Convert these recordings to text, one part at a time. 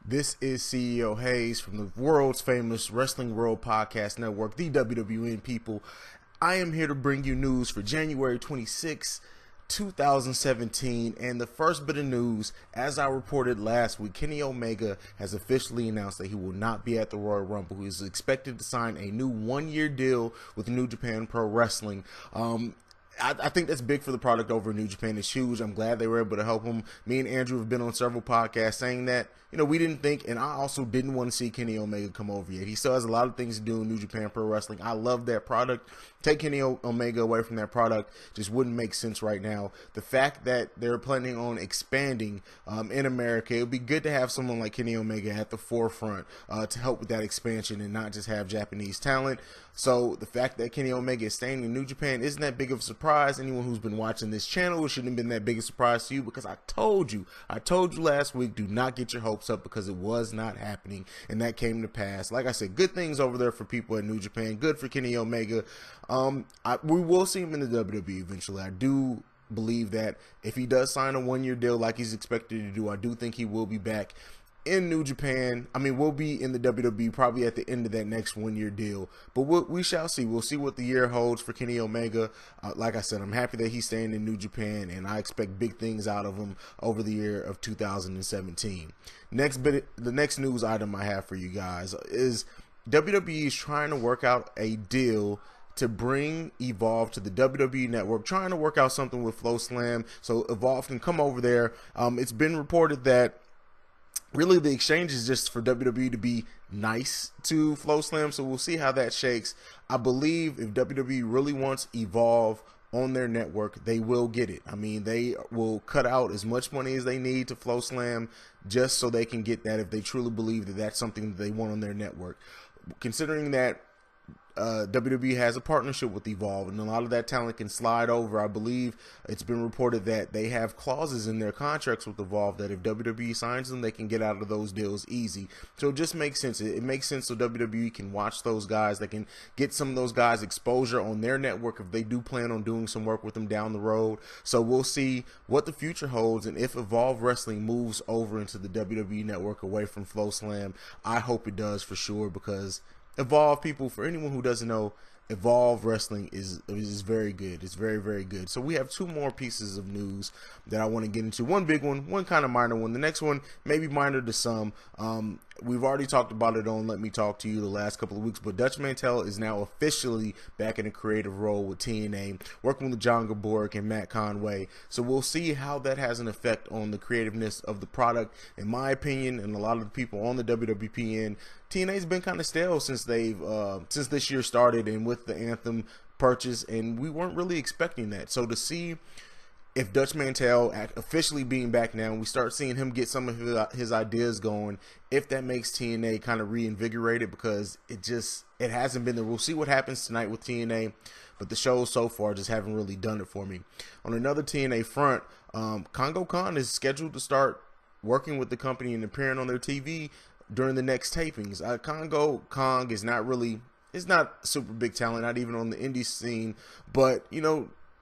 This is CEOHaize from the world's famous Wrestling World Podcast Network, the WWN people. I am here to bring you news for January 26, 2017, and the first bit of news, as I reported last week, Kenny Omega has officially announced that he will not be at the Royal Rumble. He is expected to sign a new one-year deal with New Japan Pro Wrestling. I think that's big for the product over in New Japan. It's huge. I'm glad they were able to help him. Me and Andrew have been on several podcasts saying that, we didn't think, and I also didn't want to see Kenny Omega come over yet. He still has a lot of things to do in New Japan Pro Wrestling. I love that product. Take Kenny Omega away from that product just wouldn't make sense right now. The fact that they're planning on expanding in America, it would be good to have someone like Kenny Omega at the forefront to help with that expansion and not just have Japanese talent. So the fact that Kenny Omega is staying in New Japan isn't that big of a surprise. Anyone who's been watching this channel, it shouldn't have been that big a surprise to you, because I told you last week, do not get your hopes up, because it was not happening, and that came to pass. Like I said, good things over there for people in New Japan. Good for Kenny Omega. We will see him in the WWE eventually. I do believe that if he does sign a one-year deal like he's expected to do, I do think he will be back in New Japan. We'll be in the WWE probably at the end of that next one-year deal, but we shall see. We'll see what the year holds for Kenny Omega. Like I said, I'm happy that he's staying in New Japan, and I expect big things out of him over the year of 2017. The next news item I have for you guys is WWE is trying to work out a deal to bring Evolve to the WWE Network, trying to work out something with FloSlam so Evolve can come over there. It's been reported that really the exchange is just for WWE to be nice to FloSlam, so we'll see how that shakes. I believe if WWE really wants Evolve on their network, they will get it. They will cut out as much money as they need to FloSlam just so they can get that, if they truly believe that that's something that they want on their network. Considering that WWE has a partnership with Evolve, and a lot of that talent can slide over. I believe it's been reported that they have clauses in their contracts with Evolve that if WWE signs them, they can get out of those deals easy. So it just makes sense. It makes sense so WWE can watch those guys. They can get some of those guys exposure on their network if they do plan on doing some work with them down the road. So we'll see what the future holds, and if Evolve Wrestling moves over into the WWE network away from FloSlam, I hope it does for sure, because Evolve, people, for anyone who doesn't know, Evolve Wrestling is very good. It's very, very good. So we have two more pieces of news that I want to get into. One big one, one kind of minor one. The next one, maybe minor to some. We've already talked about it on Let Me Talk to You the last couple of weeks, but Dutch Mantel is now officially back in a creative role with TNA, working with John Gabork and Matt Conway. So we'll see how that has an effect on the creativeness of the product. In my opinion, and a lot of the people on the WWPN, TNA's been kind of stale since since this year started, and with the Anthem purchase, and we weren't really expecting that. So to see if Dutch Mantel officially being back now, and we start seeing him get some of his ideas going, if that makes TNA kind of reinvigorated, because it hasn't been there. We'll see what happens tonight with TNA, but the shows so far just haven't really done it for me. On another TNA front, Congo Khan is scheduled to start working with the company and appearing on their TV during the next tapings. Congo Kong is not super big talent, not even on the indie scene, but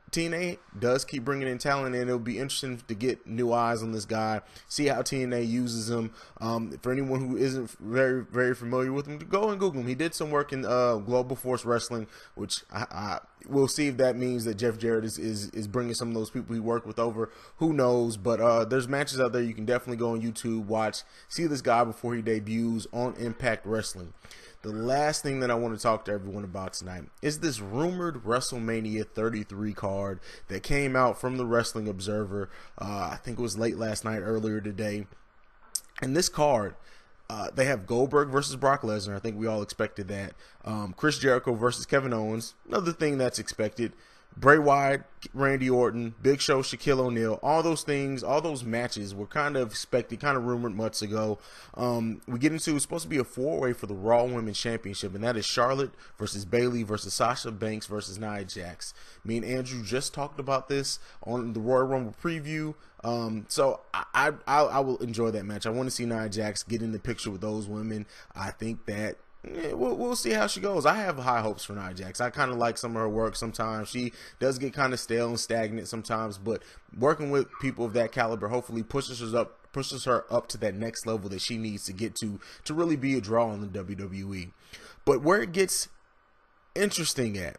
TNA does keep bringing in talent, and it'll be interesting to get new eyes on this guy, see how TNA uses him. For anyone who isn't very, very familiar with him, go and Google him. He did some work in Global Force Wrestling, which we'll see if that means that Jeff Jarrett is bringing some of those people he worked with over. Who knows? But there's matches out there you can definitely go on YouTube, watch, see this guy before he debuts on Impact Wrestling. The last thing that I want to talk to everyone about tonight is this rumored WrestleMania 33 card that came out from the Wrestling Observer. I think it was late last night, earlier today. And this card, they have Goldberg versus Brock Lesnar. I think we all expected that. Chris Jericho versus Kevin Owens. Another thing that's expected. Bray Wyatt, Randy Orton, Big Show, Shaquille O'Neal, all those things, all those matches were kind of expected, kind of rumored months ago. We get into, it's supposed to be a four-way for the Raw Women's Championship, and that is Charlotte versus Bayley versus Sasha Banks versus Nia Jax. Me and Andrew just talked about this on the Royal Rumble preview. So I will enjoy that match. I want to see Nia Jax get in the picture with those women. I think that Yeah, we'll see how she goes. I have high hopes for Nia Jax. I kind of like some of her work sometimes. She does get kind of stale and stagnant sometimes, but working with people of that caliber hopefully pushes her up to that next level that she needs to get to really be a draw in the WWE. But where it gets interesting at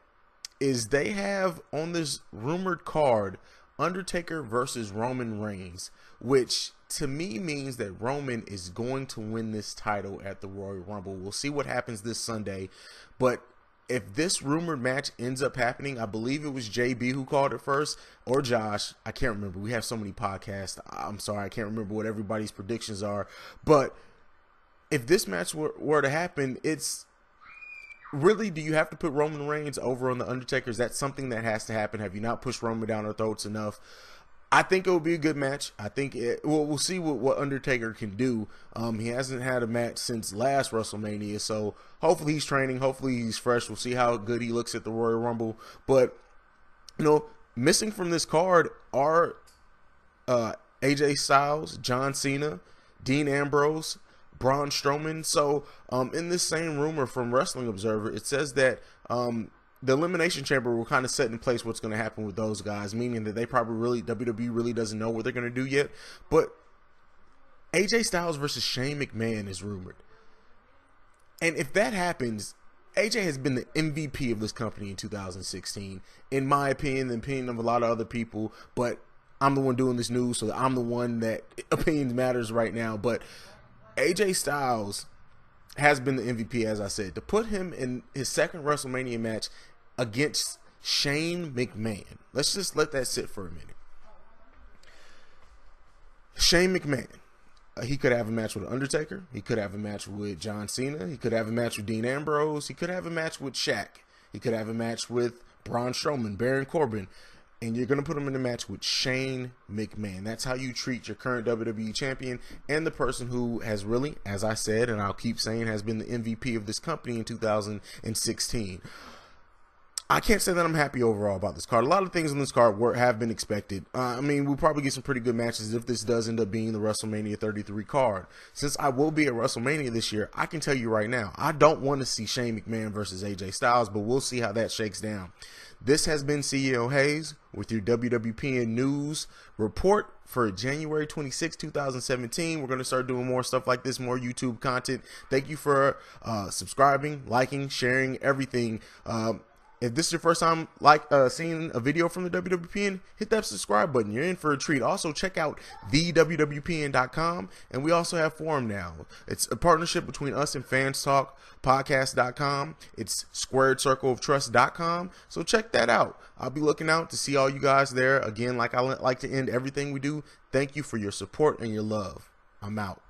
is they have on this rumored card Undertaker versus Roman Reigns, which to me means that Roman is going to win this title at the Royal Rumble. We'll see what happens this Sunday, but if this rumored match ends up happening, I believe it was JB who called it first, or Josh. I can't remember. We have so many podcasts. I'm sorry, I can't remember what everybody's predictions are. But if this match were to happen, it's really, do you have to put Roman Reigns over on the Undertaker? Is that something that has to happen? Have you not pushed Roman down our throats enough? I think it will be a good match. I think we'll see what Undertaker can do. He hasn't had a match since last WrestleMania, so hopefully he's training. Hopefully he's fresh. We'll see how good he looks at the Royal Rumble. But, missing from this card are AJ Styles, John Cena, Dean Ambrose, Braun Strowman. So in this same rumor from Wrestling Observer, it says that the Elimination Chamber will kind of set in place what's going to happen with those guys, meaning that they probably WWE really doesn't know what they're going to do yet. But AJ Styles versus Shane McMahon is rumored. And if that happens, AJ has been the MVP of this company in 2016, in my opinion, the opinion of a lot of other people, but I'm the one doing this news, so I'm the one that opinion matters right now. But AJ Styles has been the MVP, as I said. To put him in his second WrestleMania match against Shane McMahon, let's just let that sit for a minute. Shane McMahon, he could have a match with Undertaker. He could have a match with John Cena. He could have a match with Dean Ambrose. He could have a match with Shaq. He could have a match with Braun Strowman, Baron Corbin. And you're going to put him in a match with Shane McMahon. That's how you treat your current WWE champion and the person who has really, as I said, and I'll keep saying, has been the MVP of this company in 2016. I can't say that I'm happy overall about this card. A lot of things on this card have been expected. We'll probably get some pretty good matches if this does end up being the WrestleMania 33 card. Since I will be at WrestleMania this year, I can tell you right now, I don't want to see Shane McMahon versus AJ Styles, but we'll see how that shakes down. This has been CEOHaize with your WWPN News report for January 26, 2017. We're going to start doing more stuff like this, more YouTube content. Thank you for subscribing, liking, sharing, everything. If this is your first time seeing a video from the WWPN, hit that subscribe button. You're in for a treat. Also, check out thewwpn.com, and we also have forum now. It's a partnership between us and fanstalkpodcast.com. It's squaredcircleoftrust.com, so check that out. I'll be looking out to see all you guys there. Again, like I like to end everything we do, thank you for your support and your love. I'm out.